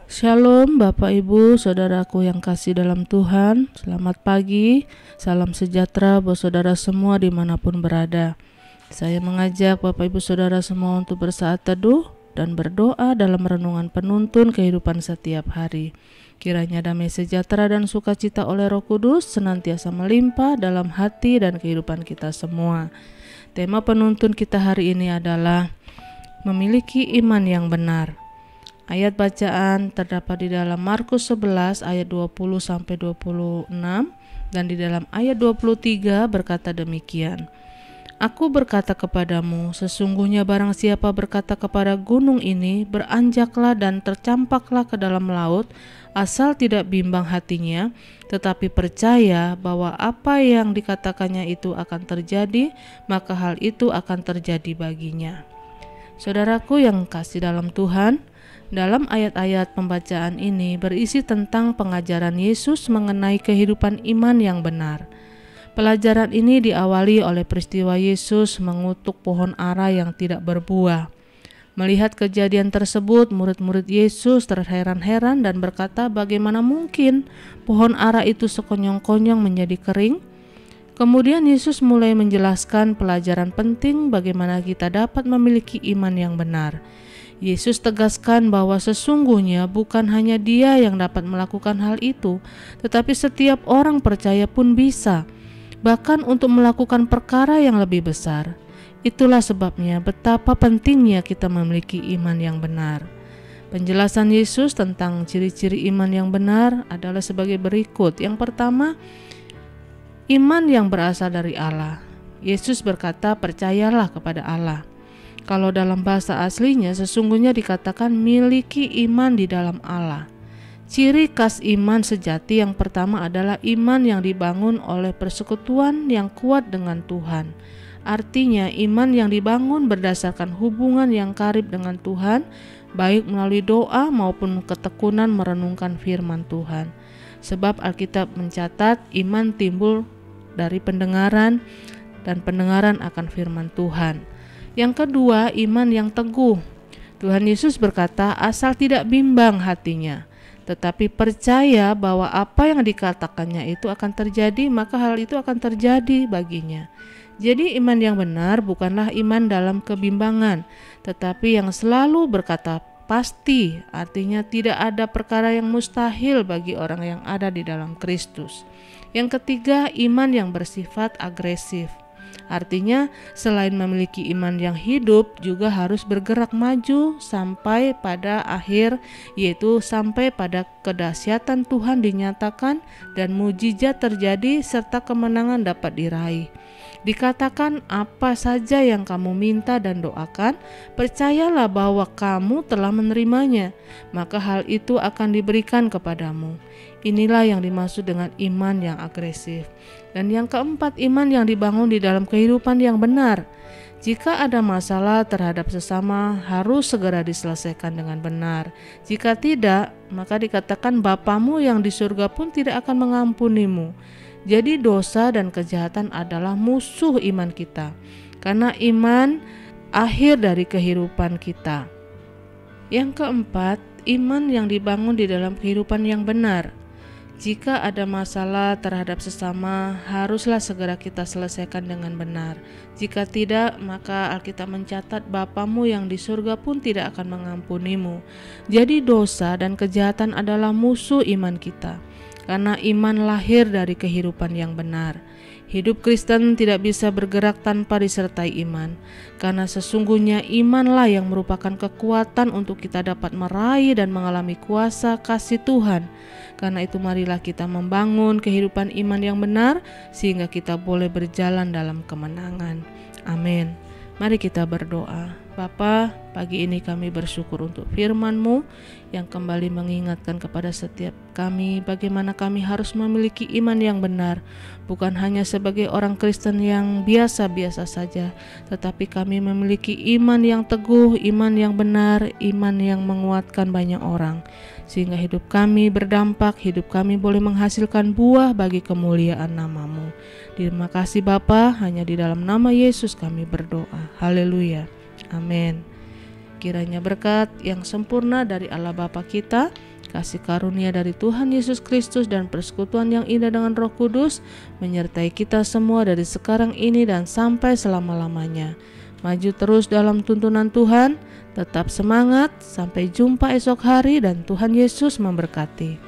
Shalom Bapak Ibu Saudaraku yang kasih dalam Tuhan. Selamat pagi, salam sejahtera buat saudara semua dimanapun berada. Saya mengajak Bapak Ibu Saudara semua untuk bersaat teduh dan berdoa dalam renungan penuntun kehidupan setiap hari. Kiranya damai sejahtera dan sukacita oleh Roh Kudus senantiasa melimpah dalam hati dan kehidupan kita semua. Tema penuntun kita hari ini adalah memiliki iman yang benar. Ayat bacaan terdapat di dalam Markus 11 ayat 20-26 dan di dalam ayat 23 berkata demikian. Aku berkata kepadamu, sesungguhnya barang siapa berkata kepada gunung ini, beranjaklah dan tercampaklah ke dalam laut, asal tidak bimbang hatinya, tetapi percaya bahwa apa yang dikatakannya itu akan terjadi, maka hal itu akan terjadi baginya. Saudaraku yang kasih dalam Tuhan, dalam ayat-ayat pembacaan ini berisi tentang pengajaran Yesus mengenai kehidupan iman yang benar. Pelajaran ini diawali oleh peristiwa Yesus mengutuk pohon ara yang tidak berbuah. Melihat kejadian tersebut, murid-murid Yesus terheran-heran dan berkata, bagaimana mungkin pohon ara itu sekonyong-konyong menjadi kering? Kemudian Yesus mulai menjelaskan pelajaran penting bagaimana kita dapat memiliki iman yang benar. Yesus tegaskan bahwa sesungguhnya bukan hanya Dia yang dapat melakukan hal itu, tetapi setiap orang percaya pun bisa, bahkan untuk melakukan perkara yang lebih besar. Itulah sebabnya betapa pentingnya kita memiliki iman yang benar. Penjelasan Yesus tentang ciri-ciri iman yang benar adalah sebagai berikut. Yang pertama, iman yang berasal dari Allah. Yesus berkata, percayalah kepada Allah. Kalau dalam bahasa aslinya sesungguhnya dikatakan miliki iman di dalam Allah. Ciri khas iman sejati yang pertama adalah iman yang dibangun oleh persekutuan yang kuat dengan Tuhan. Artinya iman yang dibangun berdasarkan hubungan yang karib dengan Tuhan, baik melalui doa maupun ketekunan merenungkan firman Tuhan. Sebab Alkitab mencatat iman timbul dari pendengaran dan pendengaran akan firman Tuhan. Yang kedua, iman yang teguh. Tuhan Yesus berkata, asal tidak bimbang hatinya, tetapi percaya bahwa apa yang dikatakannya itu akan terjadi, maka hal itu akan terjadi baginya. Jadi iman yang benar bukanlah iman dalam kebimbangan, tetapi yang selalu berkata pasti, artinya tidak ada perkara yang mustahil bagi orang yang ada di dalam Kristus. Yang ketiga, iman yang bersifat agresif. Artinya selain memiliki iman yang hidup juga harus bergerak maju sampai pada akhir, yaitu sampai pada kedahsyatan Tuhan dinyatakan dan mujizat terjadi serta kemenangan dapat diraih. Dikatakan apa saja yang kamu minta dan doakan, percayalah bahwa kamu telah menerimanya, maka hal itu akan diberikan kepadamu. Inilah yang dimaksud dengan iman yang agresif. Dan yang keempat, iman yang dibangun di dalam kehidupan yang benar. Jika ada masalah terhadap sesama, harus segera diselesaikan dengan benar. Jika tidak, maka dikatakan Bapamu yang di surga pun tidak akan mengampunimu. Jadi dosa dan kejahatan adalah musuh iman kita, karena iman akhir dari kehidupan kita. Yang keempat, iman yang dibangun di dalam kehidupan yang benar. Jika ada masalah terhadap sesama, haruslah segera kita selesaikan dengan benar. Jika tidak, maka Alkitab mencatat Bapamu yang di surga pun tidak akan mengampunimu. Jadi dosa dan kejahatan adalah musuh iman kita, karena iman lahir dari kehidupan yang benar. Hidup Kristen tidak bisa bergerak tanpa disertai iman, karena sesungguhnya imanlah yang merupakan kekuatan untuk kita dapat meraih dan mengalami kuasa kasih Tuhan. Karena itu marilah kita membangun kehidupan iman yang benar, sehingga kita boleh berjalan dalam kemenangan. Amin. Mari kita berdoa. Bapa, pagi ini kami bersyukur untuk firman-Mu yang kembali mengingatkan kepada setiap kami bagaimana kami harus memiliki iman yang benar, bukan hanya sebagai orang Kristen yang biasa-biasa saja, tetapi kami memiliki iman yang teguh, iman yang benar, iman yang menguatkan banyak orang, sehingga hidup kami berdampak, hidup kami boleh menghasilkan buah bagi kemuliaan nama-Mu. Terima kasih Bapa, hanya di dalam nama Yesus kami berdoa. Haleluya. Amin. Kiranya berkat yang sempurna dari Allah Bapa kita, Kasih karunia dari Tuhan Yesus Kristus dan persekutuan yang indah dengan Roh Kudus menyertai kita semua dari sekarang ini dan sampai selama-lamanya. Maju terus dalam tuntunan Tuhan, tetap semangat, sampai jumpa esok hari dan Tuhan Yesus memberkati.